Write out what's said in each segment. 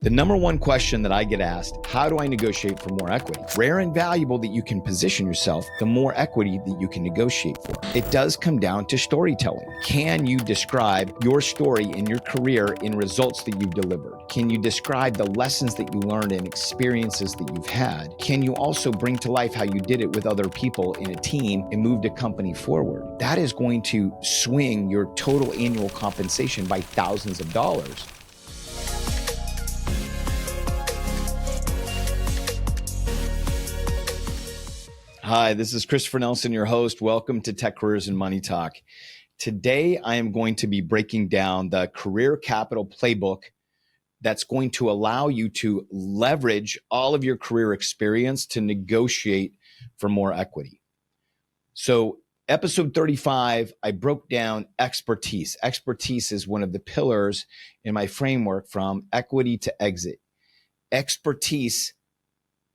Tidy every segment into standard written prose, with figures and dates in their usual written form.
The number one question that I get asked, how do I negotiate for more equity? Rare and valuable that you can position yourself, the more equity that you can negotiate for. It does come down to storytelling. Can you describe your story in your career in results that you've delivered? Can you describe the lessons that you learned and experiences that you've had? Can you also bring to life how you did it with other people in a team and moved a company forward? That is going to swing your total annual compensation by thousands of dollars. Hi, this is Christopher Nelson, your host. Welcome to Tech Careers and Money Talk. Today, I am going to be breaking down the career capital playbook that's going to allow you to leverage all of your career experience to negotiate for more equity. So episode 35, I broke down expertise. Expertise is one of the pillars in my framework from equity to exit. Expertise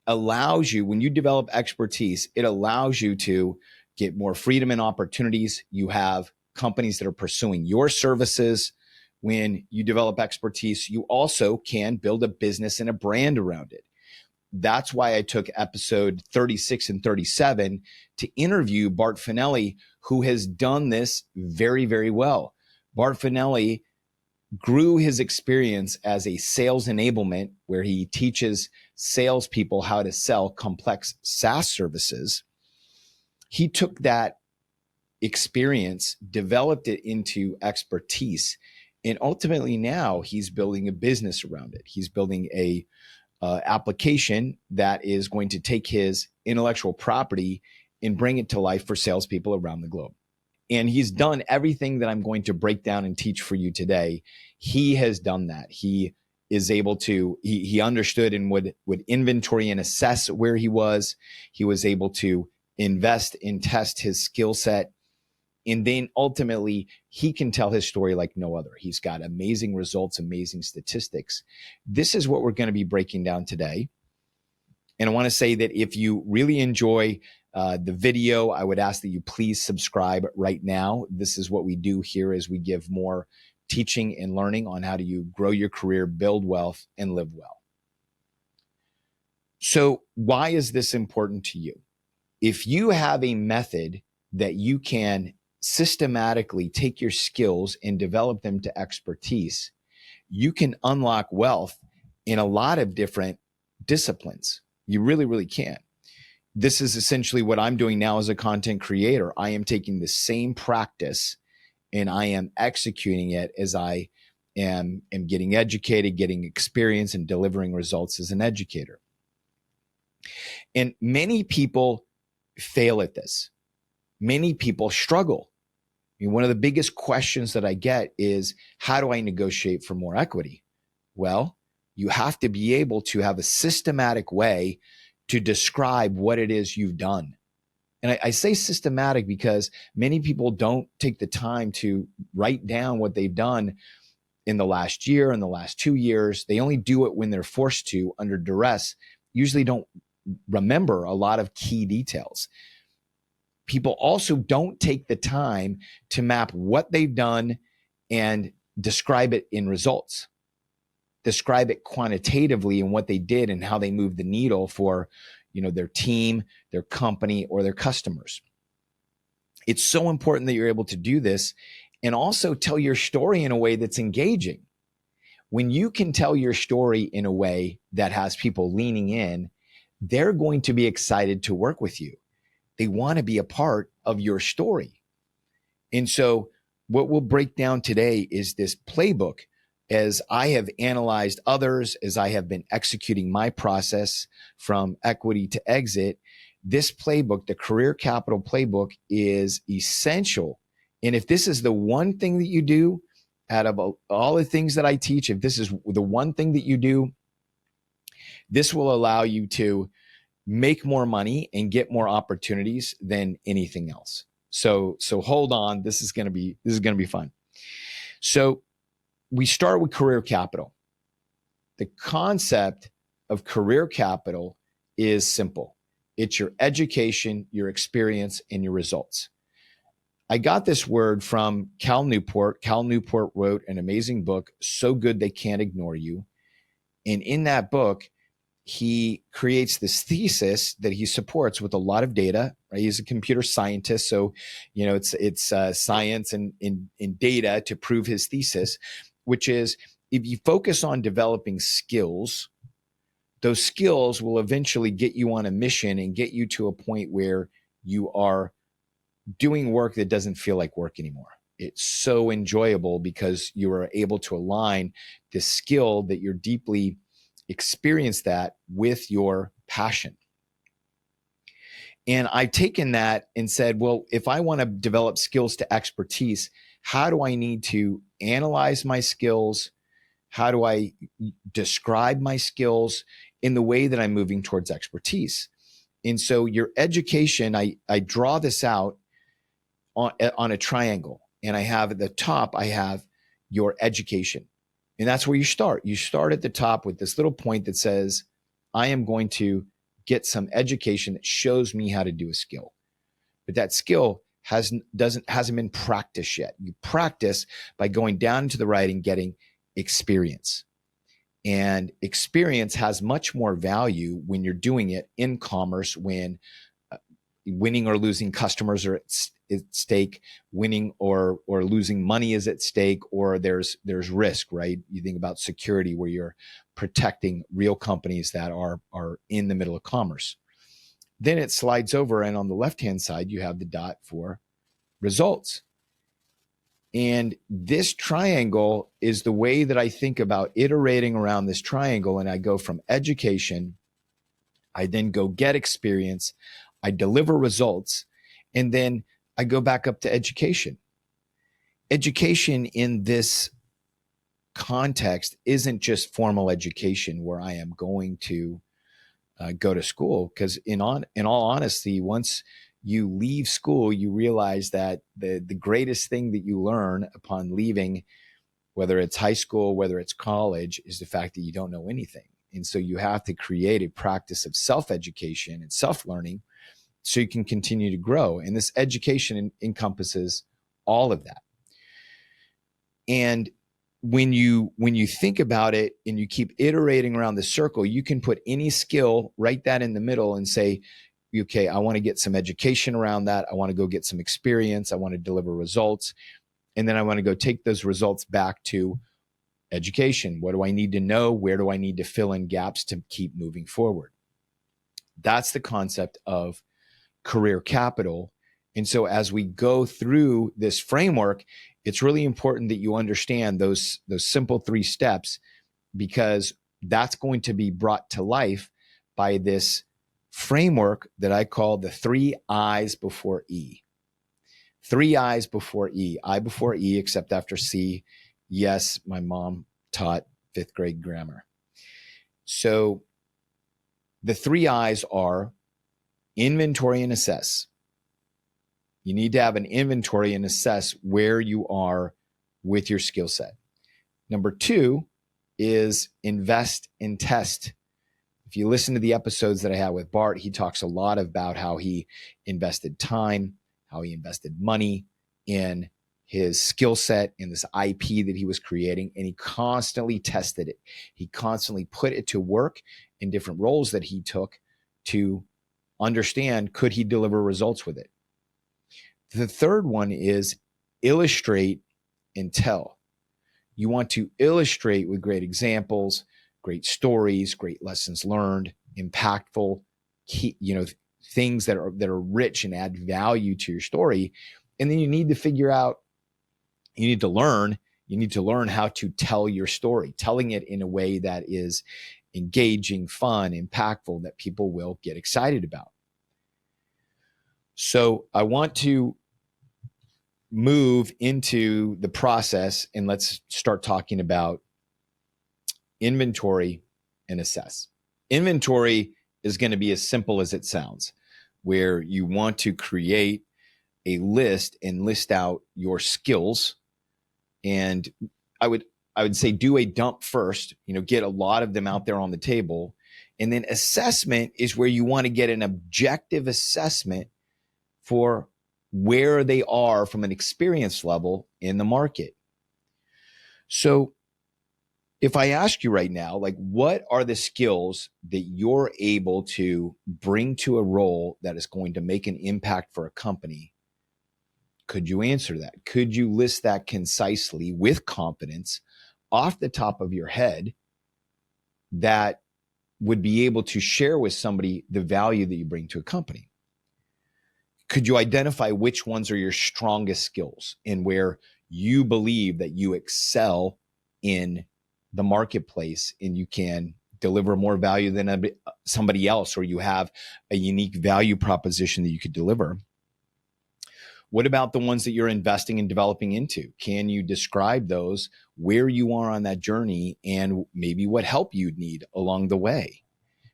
allows you, when you develop expertise, it allows you to get more freedom and opportunities. You have companies that are pursuing your services. When you develop expertise, you also can build a business and a brand around it. That's why I took episode 36 and 37 to interview Bart Finelli, who has done this very, very well. Bart Finelli grew his experience as a sales enablement, where he teaches salespeople how to sell complex SaaS services. He took that experience, developed it into expertise, and ultimately now he's building a business around it. He's building a application that is going to take his intellectual property and bring it to life for salespeople around the globe. And he's done everything that I'm going to break down and teach for you today. He has done that. He is able to, he understood and would inventory and assess where he was. He was able to invest and test his skill set. And then ultimately, he can tell his story like no other. He's got amazing results, amazing statistics. This is what we're going to be breaking down today. And I want to say that if you really enjoy the video, I would ask that you please subscribe right now. This is what we do here, is we give more teaching and learning on how do you grow your career, build wealth, and live well. So why is this important to you? If you have a method that you can systematically take your skills and develop them to expertise, you can unlock wealth in a lot of different disciplines. You really, really can. This is essentially what I'm doing now as a content creator. I am taking the same practice and I am executing it as I am getting educated, getting experience, and delivering results as an educator. And many people fail at this. Many people struggle. I mean, one of the biggest questions that I get is, how do I negotiate for more equity? Well, you have to be able to have a systematic way to describe what it is you've done. And I say systematic because many people don't take the time to write down what they've done in the last year, in the last 2 years. They only do it when they're forced to under duress, usually don't remember a lot of key details. People also don't take the time to map what they've done and describe it in results. Describe it quantitatively in what they did and how they moved the needle for, their team, their company, or their customers. It's so important that you're able to do this and also tell your story in a way that's engaging. When you can tell your story in a way that has people leaning in, they're going to be excited to work with you. They want to be a part of your story. And so what we'll break down today is this playbook. As I have analyzed others, as I have been executing my process from equity to exit, this playbook, the career capital playbook, is essential. And if this is the one thing that you do out of all the things that I teach, if this is the one thing that you do, this will allow you to make more money and get more opportunities than anything else. So hold on. This is going to be fun. So we start with career capital. The concept of career capital is simple. It's your education, your experience, and your results. I got this word from Cal Newport. Cal Newport wrote an amazing book, So Good They Can't Ignore You. And in that book, he creates this thesis that he supports with a lot of data. Right? He's a computer scientist, so it's science and in data to prove his thesis, which is if you focus on developing skills, those skills will eventually get you on a mission and get you to a point where you are doing work that doesn't feel like work anymore. It's so enjoyable because you are able to align the skill that you're deeply experienced that with your passion. And I've taken that and said, well, if I want to develop skills to expertise, how do I need to analyze my skills? How do I describe my skills in the way that I'm moving towards expertise? And so your education, I draw this out on a triangle. And I have at the top, I have your education. And that's where you start. You start at the top with this little point that says, I am going to get some education that shows me how to do a skill. But that skill hasn't been practiced yet. You practice by going down to the right and getting experience. And experience has much more value when you're doing it in commerce, when winning or losing customers are at stake, winning or losing money is at stake, or there's risk, right? You think about security where you're protecting real companies that are in the middle of commerce. Then it slides over, and on the left-hand side, you have the dot for results. And this triangle is the way that I think about iterating around this triangle. And I go from education, I then go get experience, I deliver results, and then I go back up to education. Education in this context isn't just formal education where I am going to go to school, because in all honesty, once you leave school, you realize that the greatest thing that you learn upon leaving, whether it's high school, whether it's college, is the fact that you don't know anything. And so you have to create a practice of self-education and self-learning so you can continue to grow. And this education encompasses all of that. And when you think about it and you keep iterating around the circle, you can put any skill, write that in the middle and say, okay, I want to get some education around that. I want to go get some experience. I want to deliver results. And then I want to go take those results back to education. What do I need to know? Where do I need to fill in gaps to keep moving forward? That's the concept of career capital. And so as we go through this framework, it's really important that you understand those simple 3 steps, because that's going to be brought to life by this framework that I call the 3 I's before E. 3 I's before E. I before E, except after C. Yes, my mom taught 5th grade grammar. So the 3 I's are inventory and assess. You need to have an inventory and assess where you are with your skill set. Number 2 is invest and test. If you listen to the episodes that I had with Bart, he talks a lot about how he invested time, how he invested money in his skill set, in this IP that he was creating, and he constantly tested it. He constantly put it to work in different roles that he took to understand, could he deliver results with it? The third one is illustrate and tell. You want to illustrate with great examples, great stories, great lessons learned, impactful, things that are rich and add value to your story. And then you need to figure out, you need to learn how to tell your story, telling it in a way that is engaging, fun, impactful, that people will get excited about. So I want to move into the process, and let's start talking about inventory and assess. Inventory is going to be as simple as it sounds, where you want to create a list and list out your skills. And I would say do a dump first, get a lot of them out there on the table. And then assessment is where you want to get an objective assessment for where they are from an experience level in the market. So if I ask you right now, like, what are the skills that you're able to bring to a role that is going to make an impact for a company? Could you answer that? Could you list that concisely with confidence off the top of your head that would be able to share with somebody the value that you bring to a company? Could you identify which ones are your strongest skills and where you believe that you excel in the marketplace and you can deliver more value than somebody else, or you have a unique value proposition that you could deliver? What about the ones that you're investing and developing into? Can you describe those, where you are on that journey, and maybe what help you'd need along the way?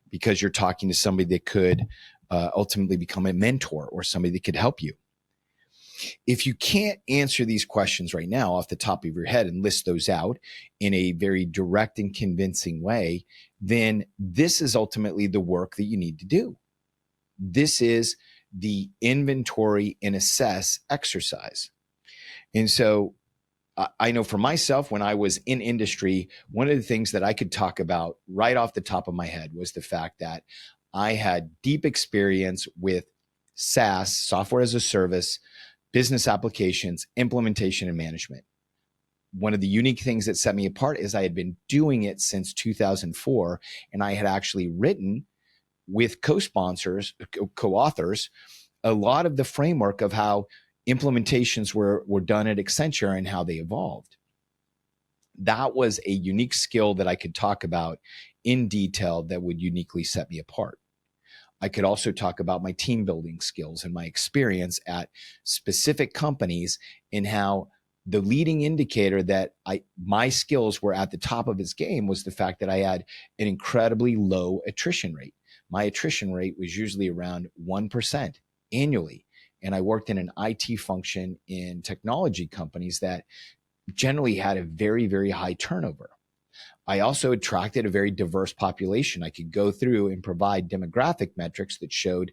Because you're talking to somebody that could ultimately become a mentor or somebody that could help you. If you can't answer these questions right now off the top of your head and list those out in a very direct and convincing way, then this is ultimately the work that you need to do. This is the inventory and assess exercise. And so I know for myself, when I was in industry, one of the things that I could talk about right off the top of my head was the fact that I had deep experience with SaaS, software as a service, business applications, implementation, and management. One of the unique things that set me apart is I had been doing it since 2004, and I had actually written with co-sponsors, co-authors, a lot of the framework of how implementations were done at Accenture and how they evolved. That was a unique skill that I could talk about in detail that would uniquely set me apart. I could also talk about my team building skills and my experience at specific companies and how the leading indicator that my skills were at the top of its game was the fact that I had an incredibly low attrition rate. My attrition rate was usually around 1% annually. And I worked in an IT function in technology companies that generally had a very, very high turnover. I also attracted a very diverse population. I could go through and provide demographic metrics that showed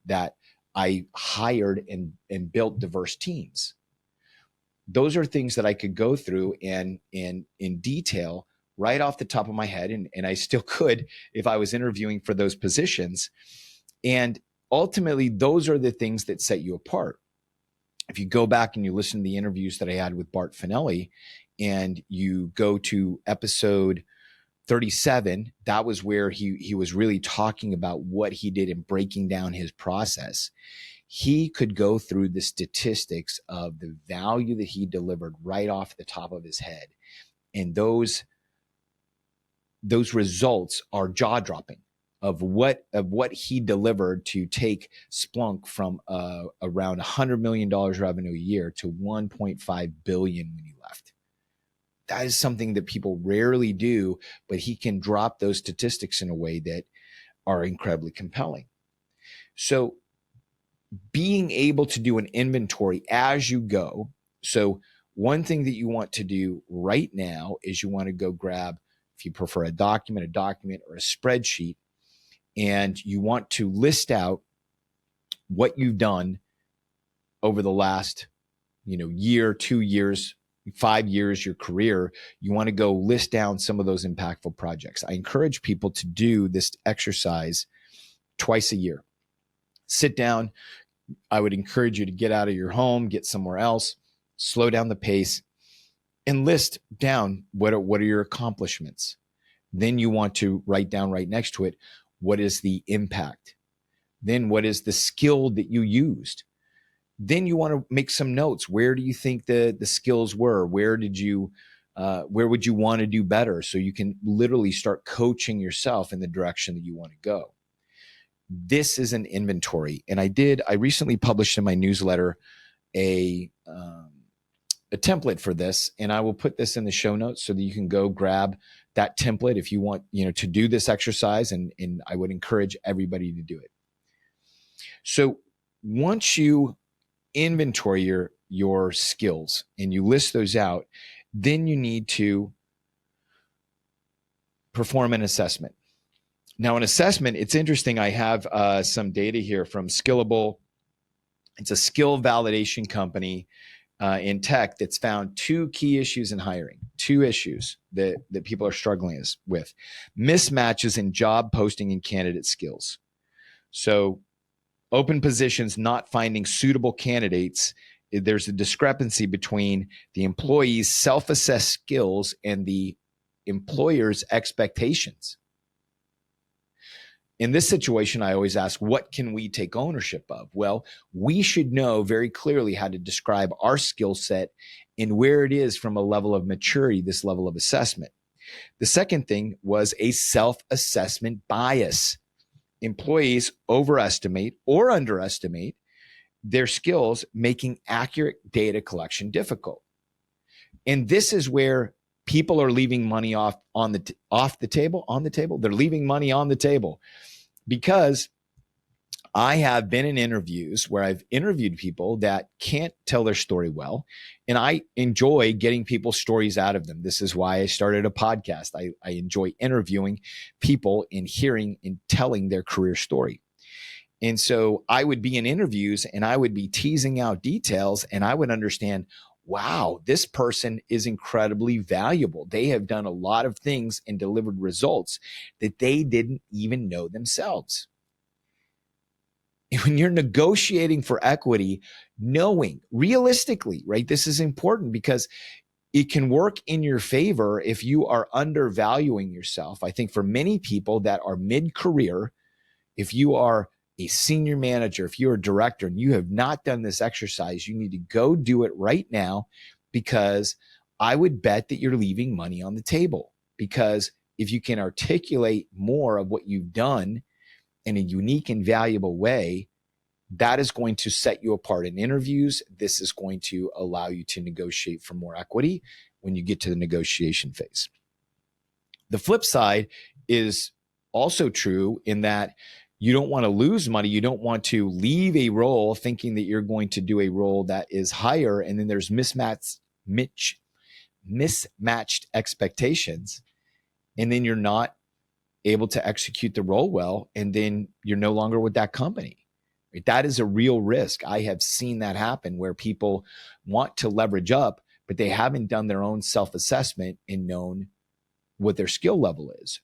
that I hired and built diverse teams. Those are things that I could go through and in detail right off the top of my head. And I still could if I was interviewing for those positions. And ultimately, those are the things that set you apart. If you go back and you listen to the interviews that I had with Bart Finelli, and you go to episode 37, that was where he was really talking about what he did in breaking down his process. He could go through the statistics of the value that he delivered right off the top of his head. And those results are jaw-dropping of what he delivered to take Splunk from around $100 million revenue a year to $1.5 billion when he left. That is something that people rarely do, but he can drop those statistics in a way that are incredibly compelling. So being able to do an inventory as you go. So one thing that you want to do right now is you want to go grab, if you prefer a document or a spreadsheet, and you want to list out what you've done over the last, year, 2 years, 5 years, your career. You want to go list down some of those impactful projects. I encourage people to do this exercise twice a year. Sit down. I would encourage you to get out of your home, get somewhere else, slow down the pace, and list down what are your accomplishments. Then you want to write down right next to it, what is the impact? Then what is the skill that you used? Then you want to make some notes. Where do you think the skills were? Where would you want to do better? So you can literally start coaching yourself in the direction that you want to go. This is an inventory. And I recently published in my newsletter a template for this, and I will put this in the show notes so that you can go grab that template if you want, to do this exercise. And I would encourage everybody to do it. So once you inventory your skills and you list those out, then you need to perform an assessment. Now, an assessment, it's interesting. I have some data here from Skillable. It's a skill validation company. in tech that's found two key issues in hiring, two issues that people are struggling with: mismatches in job posting and candidate skills. So open positions not finding suitable candidates. There's a discrepancy between the employee's self-assessed skills and the employer's expectations. In this situation, I always ask, what can we take ownership of? Well, we should know very clearly how to describe our skill set and where it is from a level of maturity, this level of assessment. The second thing was a self-assessment bias. Employees overestimate or underestimate their skills, making accurate data collection difficult. And this is where people are leaving money off the table. They're leaving money on the table, because I have been in interviews where I've interviewed people that can't tell their story well, and I enjoy getting people's stories out of them. This is why I started a podcast. I enjoy interviewing people and hearing and telling their career story. And so I would be in interviews and I would be teasing out details, and I would understand, wow, this person is incredibly valuable. They have done a lot of things and delivered results that they didn't even know themselves. When you're negotiating for equity, knowing realistically, right, this is important because it can work in your favor if you are undervaluing yourself. I think for many people that are mid-career, if you are a senior manager, if you're a director and you have not done this exercise, you need to go do it right now, because I would bet that you're leaving money on the table. Because if you can articulate more of what you've done in a unique and valuable way, that is going to set you apart in interviews. This is going to allow you to negotiate for more equity when you get to the negotiation phase. The flip side is also true in that you don't want to lose money. You don't want to leave a role thinking that you're going to do a role that is higher, and then there's mismatched expectations, and then you're not able to execute the role well, and then you're no longer with that company. That is a real risk. I have seen that happen where people want to leverage up, but they haven't done their own self-assessment and known what their skill level is.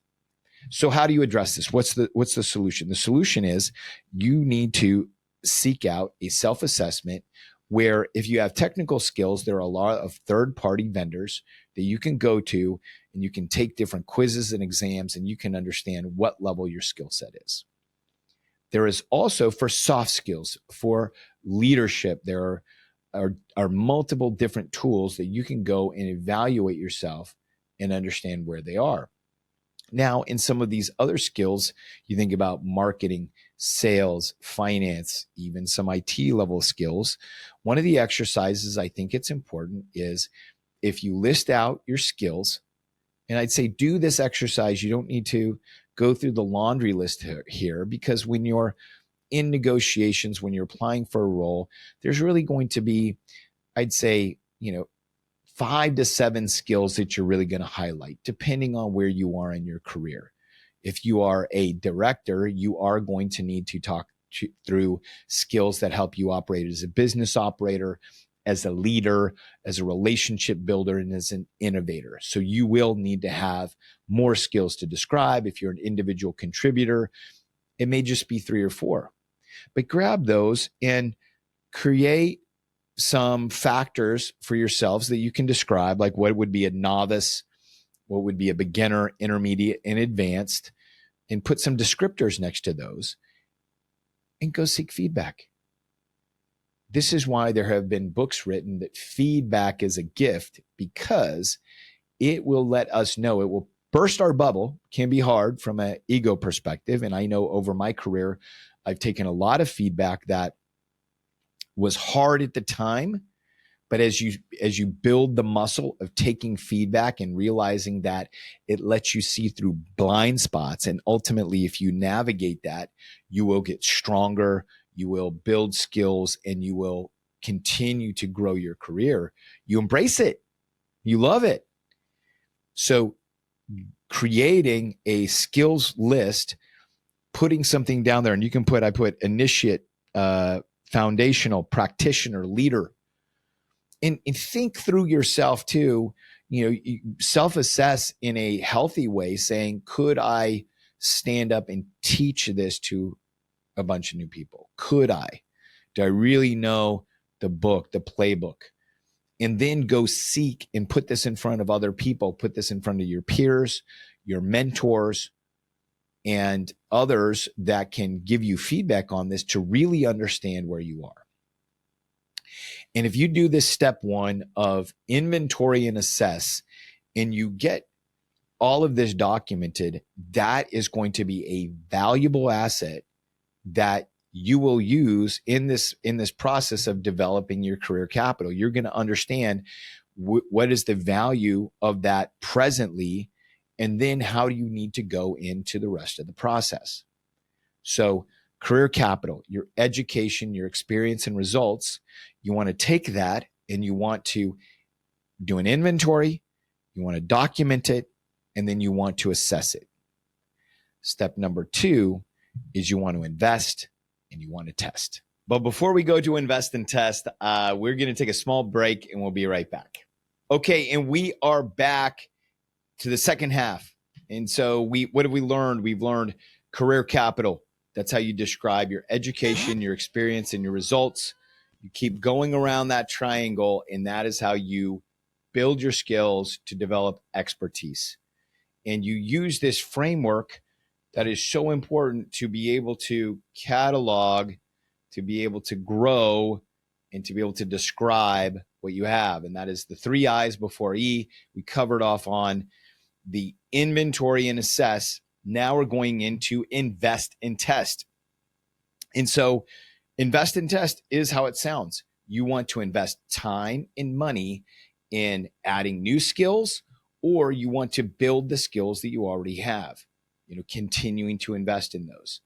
So how do you address this? What's the solution? The solution is you need to seek out a self-assessment where, if you have technical skills, there are a lot of third-party vendors that you can go to, and you can take different quizzes and exams, and you can understand what level your skill set is. There is also, for soft skills, for leadership, there are multiple different tools that you can go and evaluate yourself and understand where they are. Now, in some of these other skills, you think about marketing, sales, finance, even some IT level skills. One of the exercises I think it's important is, if you list out your skills, and I'd say do this exercise. You don't need to go through the laundry list here, because when you're in negotiations, when you're applying for a role, there's really going to be, I'd say, 5 to 7 skills that you're really going to highlight, depending on where you are in your career. If you are a director, you are going to need to talk through skills that help you operate as a business operator, as a leader, as a relationship builder, and as an innovator. So you will need to have more skills to describe. If you're an individual contributor, it may just be 3 or 4. But grab those and create some factors for yourselves that you can describe, like what would be a novice, what would be a beginner, intermediate, and advanced, and put some descriptors next to those and go seek feedback. This is why there have been books written that feedback is a gift, because it will let us know, it will burst our bubble. Can be hard from an ego perspective. And I know over my career, I've taken a lot of feedback that was hard at the time, but as you build the muscle of taking feedback and realizing that it lets you see through blind spots, and ultimately, if you navigate that, you will get stronger, you will build skills, and you will continue to grow your career. You embrace it, you love it. So creating a skills list, putting something down there, and you can I put initiate, foundational, practitioner, leader. And think through yourself too, self-assess in a healthy way, saying, could I stand up and teach this to a bunch of new people? Could I? Do I really know the book, the playbook? And then go seek and put this in front of other people, put this in front of your peers, your mentors, and others that can give you feedback on this to really understand where you are. And if you do this step one of inventory and assess, and you get all of this documented, that is going to be a valuable asset that you will use in this process of developing your career capital. You're going to understand what is the value of that presently, and then how do you need to go into the rest of the process. So career capital, your education, your experience and results, you want to take that and you want to do an inventory, you want to document it, and then you want to assess it. Step number 2 is you want to invest and you want to test. But before we go to invest and test, we're going to take a small break and we'll be right back. Okay, and we are back to the second half. And so what have we learned? We've learned career capital. That's how you describe your education, your experience, and your results. You keep going around that triangle, and that is how you build your skills to develop expertise. And you use this framework that is so important to be able to catalog, to be able to grow, and to be able to describe what you have. And that is the 3 I's before E. We covered off on the inventory and assess. Now we're going into invest and test. And so invest and test is how it sounds. You want to invest time and money in adding new skills, or you want to build the skills that you already have, continuing to invest in those.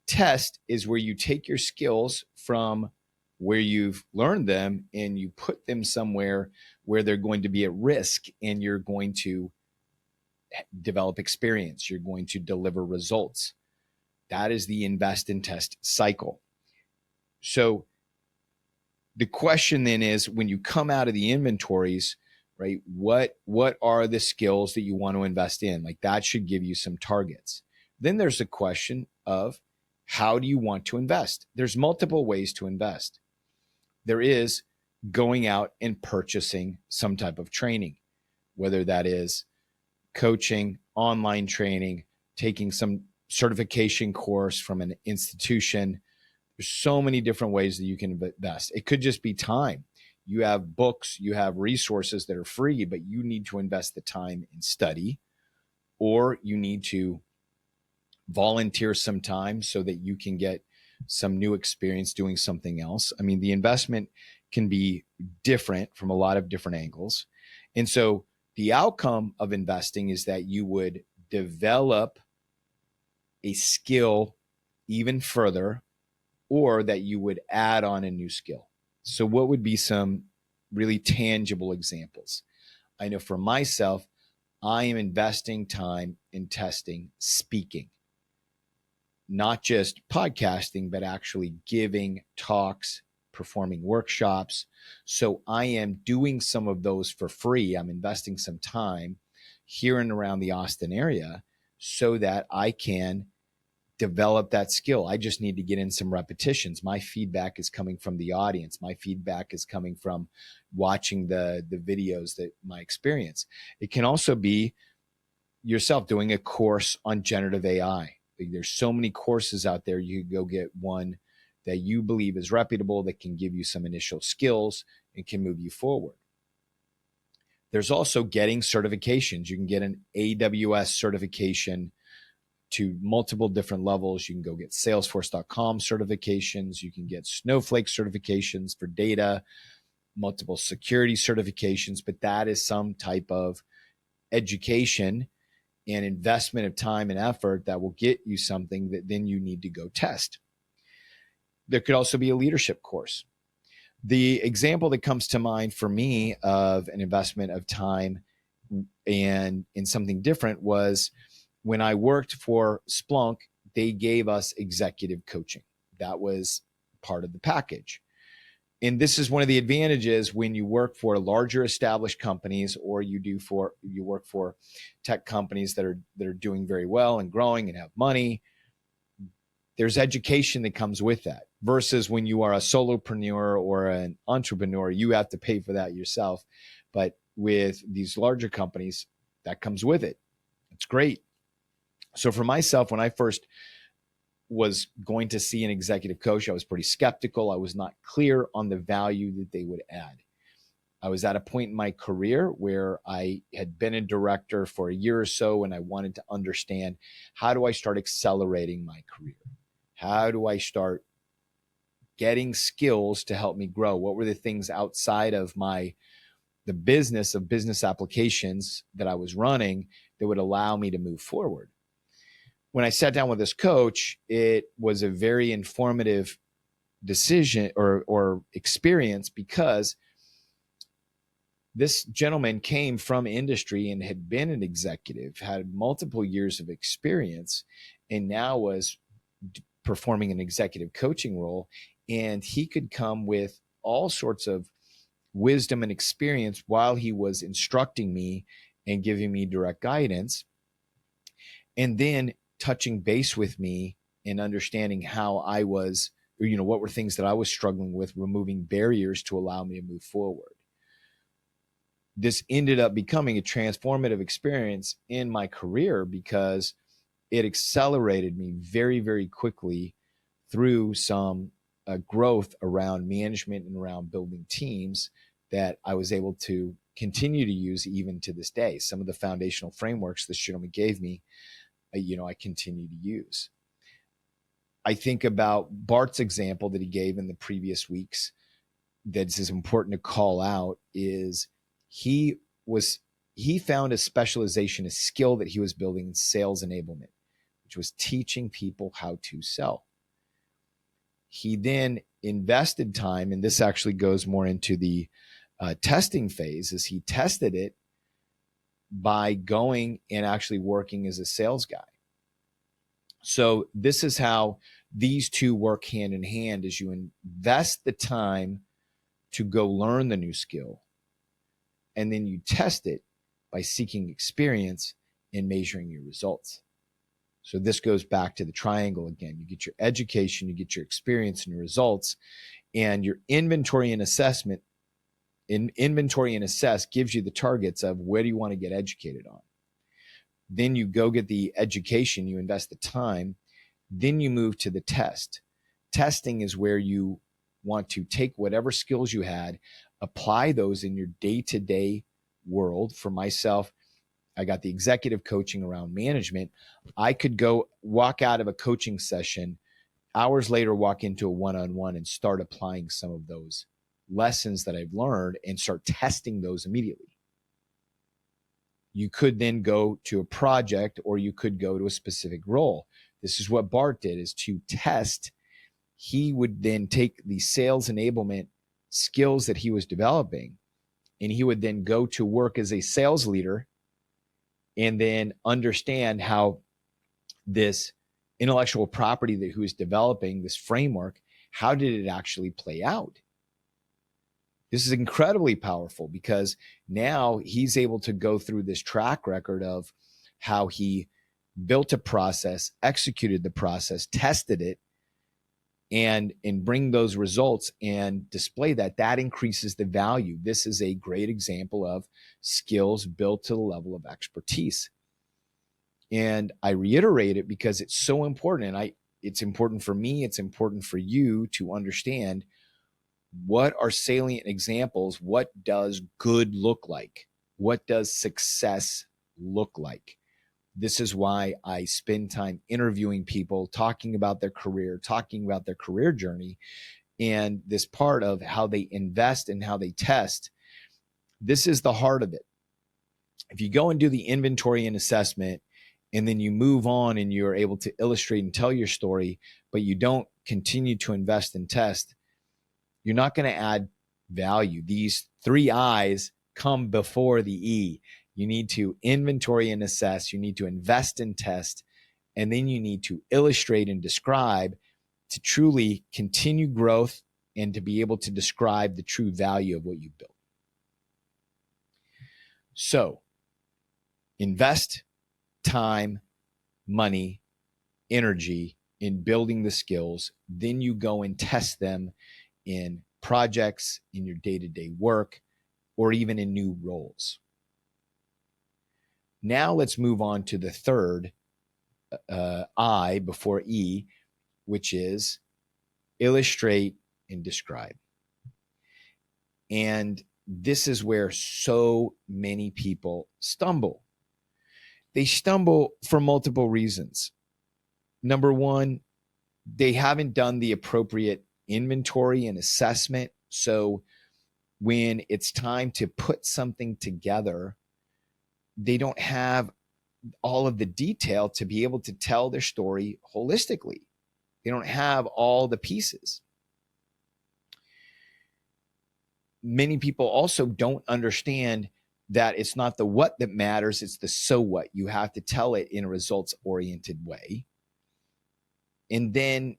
Test is where you take your skills from where you've learned them and you put them somewhere where they're going to be at risk, and you're going to develop experience. You're going to deliver results. That is the invest and test cycle. So the question then is, when you come out of the inventories, right, what are the skills that you want to invest in? Like, that should give you some targets. Then there's a question of, how do you want to invest? There's multiple ways to invest. There is going out and purchasing some type of training, whether that is coaching, online training, taking some certification course from an institution. There's so many different ways that you can invest. It could just be time. You have books, you have resources that are free, but you need to invest the time in study, or you need to volunteer some time so that you can get some new experience doing something else. I mean, the investment can be different from a lot of different angles. And so the outcome of investing is that you would develop a skill even further, or that you would add on a new skill. So what would be some really tangible examples? I know for myself, I am investing time in testing speaking, not just podcasting, but actually giving talks, performing workshops. So I am doing some of those for free. I'm investing some time here and around the Austin area so that I can develop that skill. I just need to get in some repetitions. My feedback is coming from the audience. My feedback is coming from watching the videos, that my experience. It can also be yourself doing a course on generative AI. There's so many courses out there. You could go get one that you believe is reputable, that can give you some initial skills and can move you forward. There's also getting certifications. You can get an AWS certification to multiple different levels. You can go get Salesforce.com certifications. You can get Snowflake certifications for data, multiple security certifications, but that is some type of education and investment of time and effort that will get you something that then you need to go test. There could also be a leadership course. The example that comes to mind for me of an investment of time and in something different was when I worked for Splunk. They gave us executive coaching. That was part of the package. And this is one of the advantages when you work for larger established companies, or you work for tech companies that are doing very well and growing and have money. There's education that comes with that, versus when you are a solopreneur or an entrepreneur, you have to pay for that yourself. But with these larger companies, that comes with it. It's great. So for myself, when I first was going to see an executive coach, I was pretty skeptical. I was not clear on the value that they would add. I was at a point in my career where I had been a director for a year or so, and I wanted to understand, how do I start accelerating my career? How do I start getting skills to help me grow? What were the things outside of the business of business applications that I was running that would allow me to move forward? When I sat down with this coach, it was a very informative decision or experience, because this gentleman came from industry and had been an executive, had multiple years of experience, and now was performing an executive coaching role. And he could come with all sorts of wisdom and experience while he was instructing me and giving me direct guidance, and then touching base with me and understanding how I was, what were things that I was struggling with, removing barriers to allow me to move forward. This ended up becoming a transformative experience in my career, because it accelerated me very, very quickly through some growth around management and around building teams that I was able to continue to use even to this day. Some of the foundational frameworks this gentleman gave me, I continue to use. I think about Bart's example that he gave in the previous weeks that's as important to call out is he found a specialization, a skill that he was building in sales enablement, which was teaching people how to sell. He then invested time, and this actually goes more into the testing phase, as he tested it by going and actually working as a sales guy. So this is how these two work hand in hand, as you invest the time to go learn the new skill, and then you test it by seeking experience and measuring your results. So this goes back to the triangle again. You get your education, you get your experience and your results, and your inventory and assessment. Inventory and assess gives you the targets of where do you want to get educated on. Then you go get the education, you invest the time, then you move to the test. Testing is where you want to take whatever skills you had, apply those in your day-to-day world. For myself, I got the executive coaching around management. I could go walk out of a coaching session, hours later, walk into a one-on-one and start applying some of those lessons that I've learned and start testing those immediately. You could then go to a project, or you could go to a specific role. This is what Bart did, is to test. He would then take the sales enablement skills that he was developing, and he would then go to work as a sales leader and then understand how this intellectual property that he was developing, this framework, how did it actually play out? This is incredibly powerful, because now he's able to go through this track record of how he built a process, executed the process, tested it, and bring those results and display that. That increases the value. This is a great example of skills built to the level of expertise. And I reiterate it because it's so important. And it's important for me, it's important for you to understand what are salient examples. What does good look like? What does success look like? This is why I spend time interviewing people, talking about their career, talking about their career journey, and this part of how they invest and how they test. This is the heart of it. If you go and do the inventory and assessment, and then you move on and you're able to illustrate and tell your story, but you don't continue to invest and test, you're not going to add value. These 3 I's come before the E. You need to inventory and assess. You need to invest and test. And then you need to illustrate and describe to truly continue growth and to be able to describe the true value of what you built. So invest time, money, energy in building the skills. Then you go and test them in projects, in your day-to-day work, or even in new roles. Now let's move on to the third I before E, which is illustrate and describe. And this is where so many people stumble. They stumble for multiple reasons. Number one, they haven't done the appropriate inventory and assessment. So when it's time to put something together, they don't have all of the detail to be able to tell their story holistically. They don't have all the pieces. Many people also don't understand that it's not the what that matters, it's the so what. You have to tell it in a results-oriented way. And then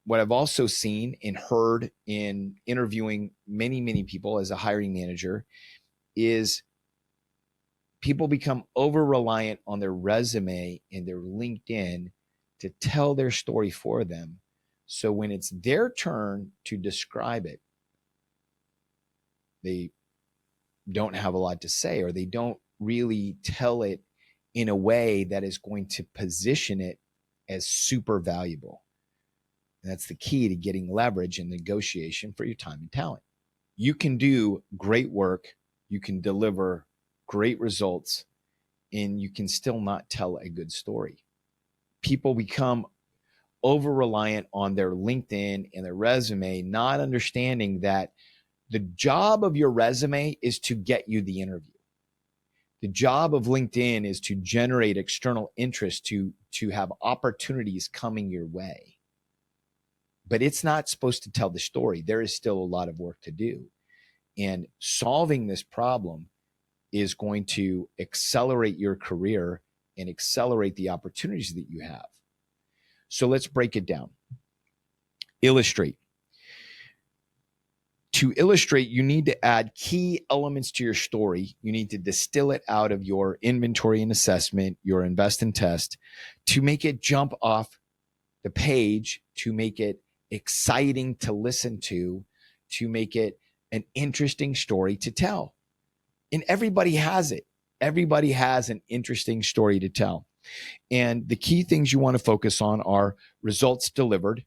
what I've also seen and heard in interviewing many, many people as a hiring manager is people become over-reliant on their resume and their LinkedIn to tell their story for them. So when it's their turn to describe it, they don't have a lot to say, or they don't really tell it in a way that is going to position it as super valuable. And that's the key to getting leverage and negotiation for your time and talent. You can do great work, you can deliver great results, and you can still not tell a good story. People become over-reliant on their LinkedIn and their resume, not understanding that the job of your resume is to get you the interview. The job of LinkedIn is to generate external interest, to have opportunities coming your way. But it's not supposed to tell the story. There is still a lot of work to do. And solving this problem is going to accelerate your career and accelerate the opportunities that you have. So let's break it down. Illustrate. To illustrate, you need to add key elements to your story. You need to distill it out of your inventory and assessment, your invest and test, to make it jump off the page, to make it exciting to listen to make it an interesting story to tell. And everybody has it. Everybody has an interesting story to tell. And the key things you want to focus on are results delivered.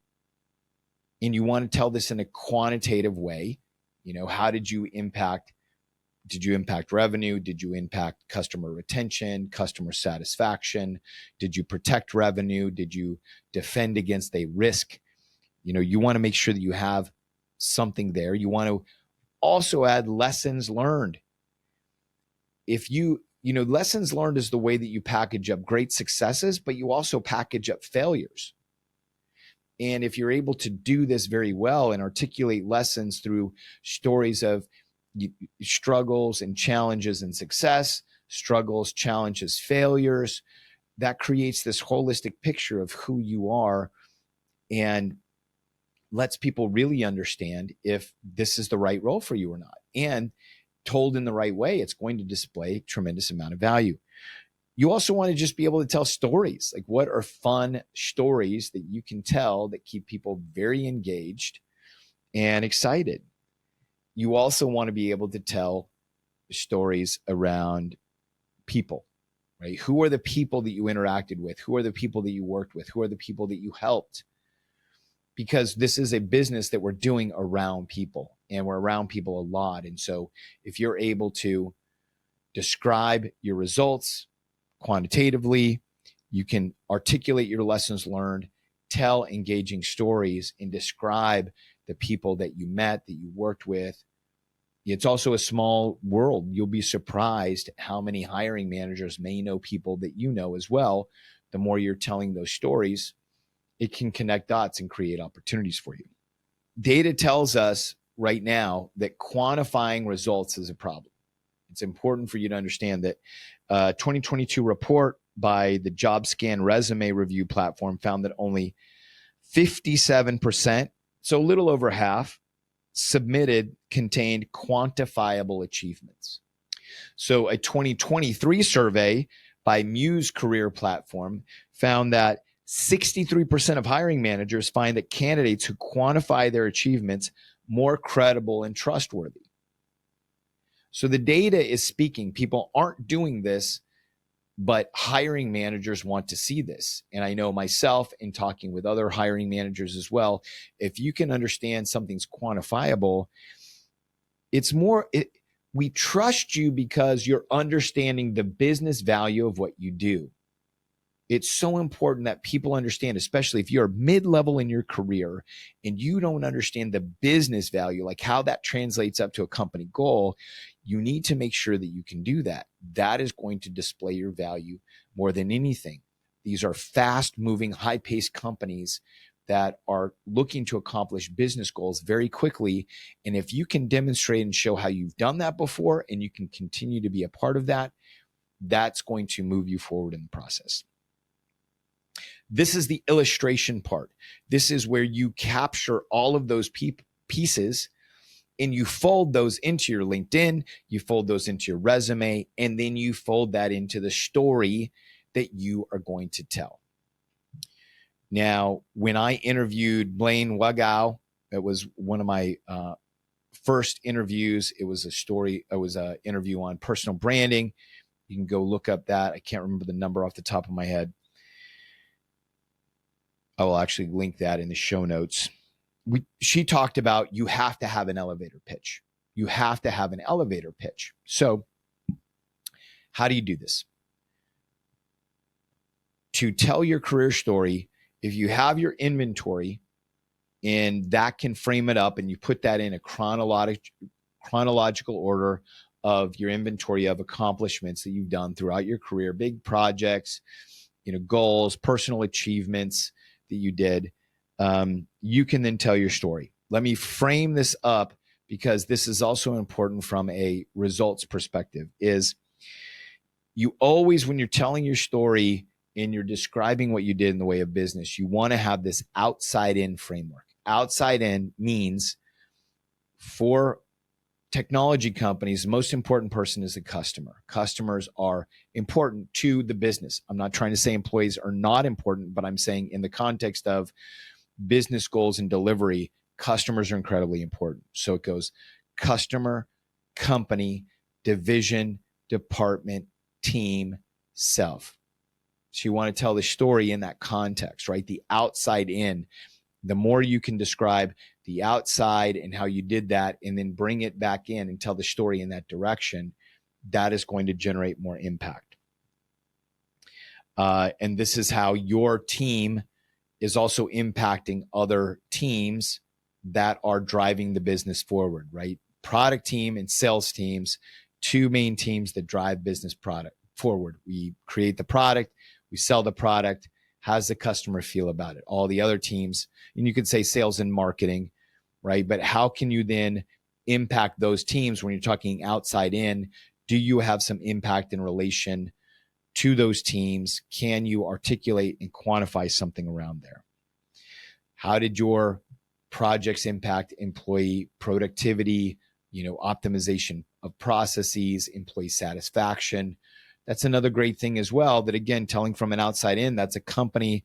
And you want to tell this in a quantitative way. You know, how did you impact revenue? Did you impact customer retention, customer satisfaction? Did you protect revenue? Did you defend against a risk? You know, you want to make sure that you have something there. You want to also add lessons learned. If lessons learned is the way that you package up great successes, but you also package up failures. And if you're able to do this very well and articulate lessons through stories of struggles and challenges and success, struggles, challenges, failures, that creates this holistic picture of who you are and lets people really understand if this is the right role for you or not. And told in the right way, it's going to display a tremendous amount of value. You also want to just be able to tell stories. Like, what are fun stories that you can tell that keep people very engaged and excited? You also want to be able to tell stories around people, right? Who are the people that you interacted with? Who are the people that you worked with? Who are the people that you helped? Because this is a business that we're doing around people, and we're around people a lot. And so if you're able to describe your results quantitatively, you can articulate your lessons learned, tell engaging stories, and describe the people that you met, that you worked with. It's also a small world. You'll be surprised how many hiring managers may know people that you know as well. The more you're telling those stories, it can connect dots and create opportunities for you. Data tells us right now that quantifying results is a problem. It's important for you to understand that a 2022 report by the JobScan resume review platform found that only 57% So a little over half submitted contained quantifiable achievements. So a 2023 survey by Muse Career Platform found that 63% of hiring managers find that candidates who quantify their achievements more credible and trustworthy. So the data is speaking. People aren't doing this, but hiring managers want to see this. And I know myself, in talking with other hiring managers as well, if you can understand something's quantifiable, it's more, we trust you because you're understanding the business value of what you do. It's so important that people understand, especially if you're mid-level in your career and you don't understand the business value, like how that translates up to a company goal. You need to make sure that you can do that. That is going to display your value more than anything. These are fast-moving, high-paced companies that are looking to accomplish business goals very quickly. And if you can demonstrate and show how you've done that before and you can continue to be a part of that, that's going to move you forward in the process. This is the illustration part. This is where you capture all of those pieces and you fold those into your LinkedIn, you fold those into your resume, and then you fold that into the story that you are going to tell. Now, when I interviewed Blaine Wagau, it was one of my first interviews. It was an interview on personal branding. You can go look up that. I can't remember the number off the top of my head. I will actually link that in the show notes. She talked about you have to have an elevator pitch. You have to have an elevator pitch. So how do you do this? To tell your career story, if you have your inventory and that can frame it up and you put that in a chronological order of your inventory of accomplishments that you've done throughout your career, big projects, goals, personal achievements that you did, you can then tell your story. Let me frame this up because this is also important from a results perspective, is you always, when you're telling your story and you're describing what you did in the way of business, you want to have this outside in framework. Outside in means for technology companies, the most important person is the customer. Customers are important to the business. I'm not trying to say employees are not important, but I'm saying in the context of business goals and delivery, customers are incredibly important. So it goes customer, company, division, department, team, self. So you want to tell the story in that context, right? The outside in. The more you can describe the outside and how you did that and then bring it back in and tell the story in that direction, that is going to generate more impact. And this is how your team is also impacting other teams that are driving the business forward, right? Product team and sales teams, two main teams that drive business product forward. We create the product, we sell the product. How's the customer feel about it? All the other teams, and you could say sales and marketing, right? But how can you then impact those teams when you're talking outside in? Do you have some impact in relation to those teams? Can you articulate and quantify something around there? How did your projects impact employee productivity, optimization of processes, employee satisfaction? That's another great thing as well, that again, telling from an outside in, that's a company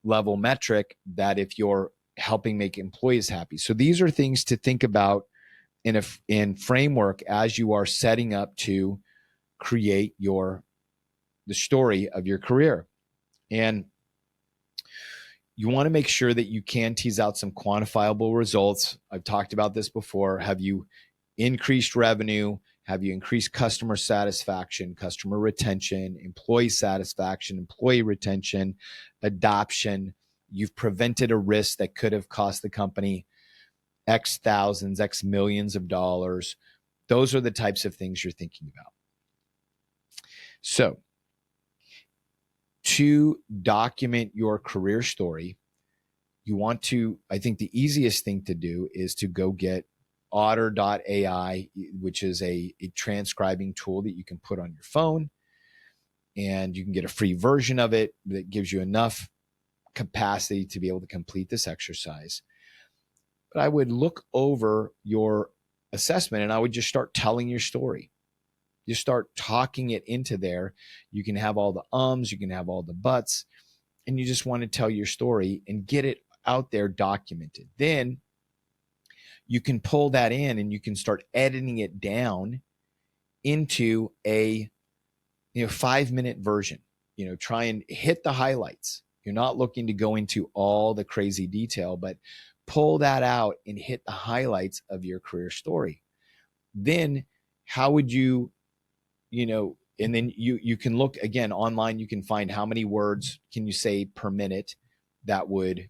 level metric that if you're helping make employees happy. So these are things to think about in framework as you are setting up to create the story of your career. And you want to make sure that you can tease out some quantifiable results. I've talked about this before. Have you increased revenue? Have you increased customer satisfaction, customer retention, employee satisfaction, employee retention, adoption? You've prevented a risk that could have cost the company X thousands, X millions of dollars. Those are the types of things you're thinking about. So to document your career story, I think the easiest thing to do is to go get Otter.ai, which is a transcribing tool that you can put on your phone, and you can get a free version of it that gives you enough capacity to be able to complete this exercise. but I would look over your assessment and I would just start telling your story. You start talking it into there. You can have all the ums, you can have all the buts, and you just want to tell your story and get it out there documented. Then you can pull that in and you can start editing it down into a 5-minute version. Try and hit the highlights. You're not looking to go into all the crazy detail, but pull that out and hit the highlights of your career story. Then how would you, and then you can look again online, you can find how many words can you say per minute. That would,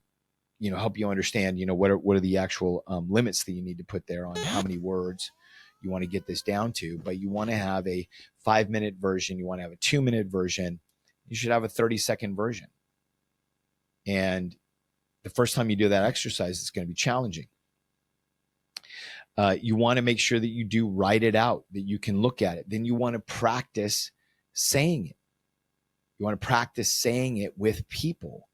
help you understand, what are the actual limits that you need to put there on how many words you want to get this down to. But you want to have a 5-minute version. You want to have a 2-minute version. You should have a 30-second version. And the first time you do that exercise, it's going to be challenging. You want to make sure that you do write it out, that you can look at it. Then you want to practice saying it. You want to practice saying it with people,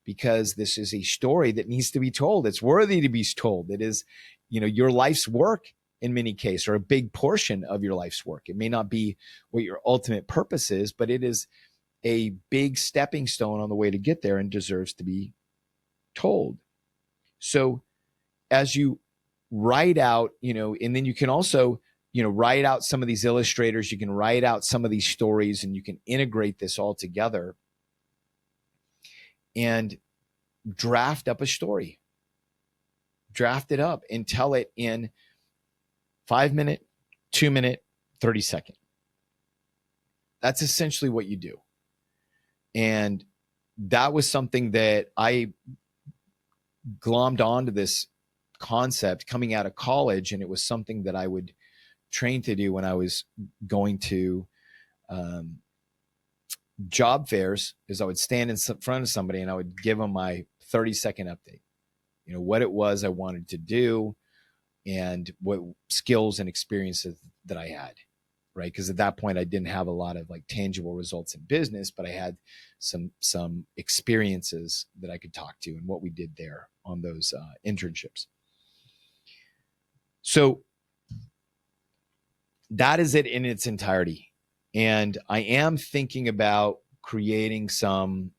because this is a story that needs to be told. It's worthy to be told. It is, your life's work in many cases, or a big portion of your life's work. It may not be what your ultimate purpose is, but it is a big stepping stone on the way to get there and deserves to be told. So as you write out, and then you can also, write out some of these illustrators, you can write out some of these stories, and you can integrate this all together and draft up a story. Draft it up and tell it in 5-minute, 2-minute, 30-second. That's essentially what you do. And that was something that I glommed onto this concept coming out of college. And it was something that I would train to do when I was going to job fairs, is I would stand in front of somebody and I would give them my 30-second update, what it was I wanted to do and what skills and experiences that I had, right? Because at that point I didn't have a lot of tangible results in business, but I had some experiences that I could talk to and what we did there on those internships. So that is it in its entirety. And I am thinking about creating some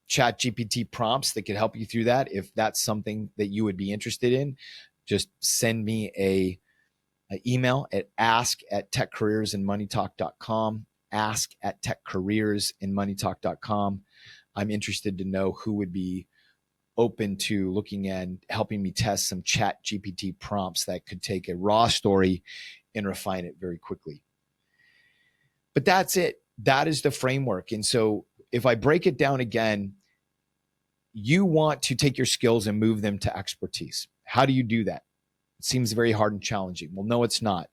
chat GPT prompts that could help you through that. If that's something that you would be interested in, just send me an email at ask@techcareersandmoneytalk.com, ask@techcareersandmoneytalk.com. I'm interested to know who would be open to looking at helping me test some chat GPT prompts that could take a raw story and refine it very quickly. But that's it. That is the framework. And so if I break it down again, you want to take your skills and move them to expertise. How do you do that? It seems very hard and challenging. Well, no, it's not.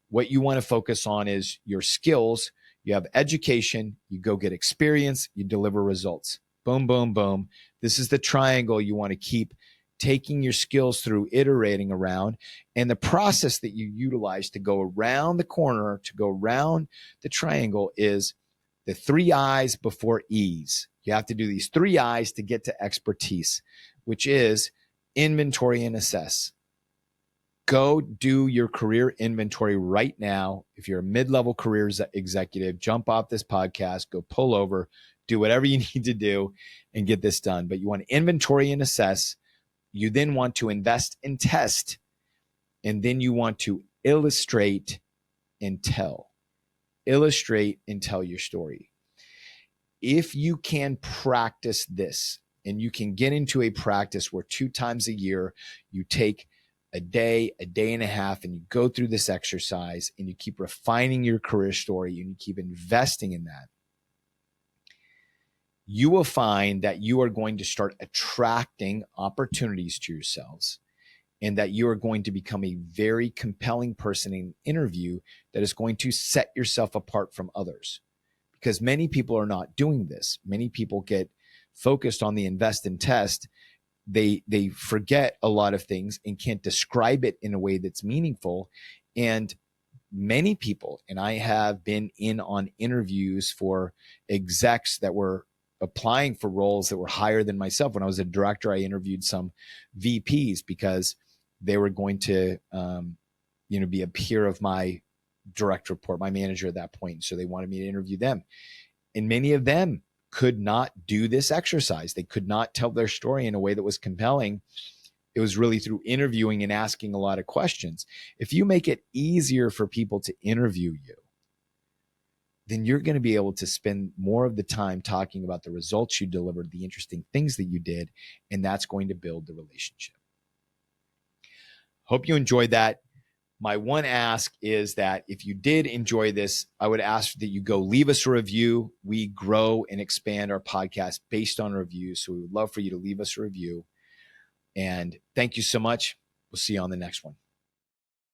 What you want to focus on is your skills. You have education, you go get experience, you deliver results. Boom, boom, boom. This is the triangle you want to keep taking your skills through, iterating around. And the process that you utilize to go around the corner, to go around the triangle, is the 3 I's before E's. You have to do these 3 I's to get to expertise, which is inventory and assess. Go do your career inventory right now. If you're a mid-level career executive, jump off this podcast, go pull over, do whatever you need to do and get this done. But you want to inventory and assess. You then want to invest and test. And then you want to illustrate and tell. Illustrate and tell your story. If you can practice this, and you can get into a practice where 2 times a year you take a day and a half, and you go through this exercise and you keep refining your career story and you keep investing in that, you will find that you are going to start attracting opportunities to yourselves, and that you are going to become a very compelling person in an interview that is going to set yourself apart from others. Because many people are not doing this. Many people get focused on the invest and test. They forget a lot of things and can't describe it in a way that's meaningful. And many people, and I have been in on interviews for execs that were applying for roles that were higher than myself. When I was a director, I interviewed some VPs because they were going to, be a peer of my direct report, my manager at that point. So they wanted me to interview them. And many of them could not do this exercise. They could not tell their story in a way that was compelling. It was really through interviewing and asking a lot of questions. If you make it easier for people to interview you, then you're going to be able to spend more of the time talking about the results you delivered, the interesting things that you did, and that's going to build the relationship. Hope you enjoyed that. My one ask is that if you did enjoy this, I would ask that you go leave us a review. We grow and expand our podcast based on reviews, so we would love for you to leave us a review. And thank you so much. We'll see you on the next one.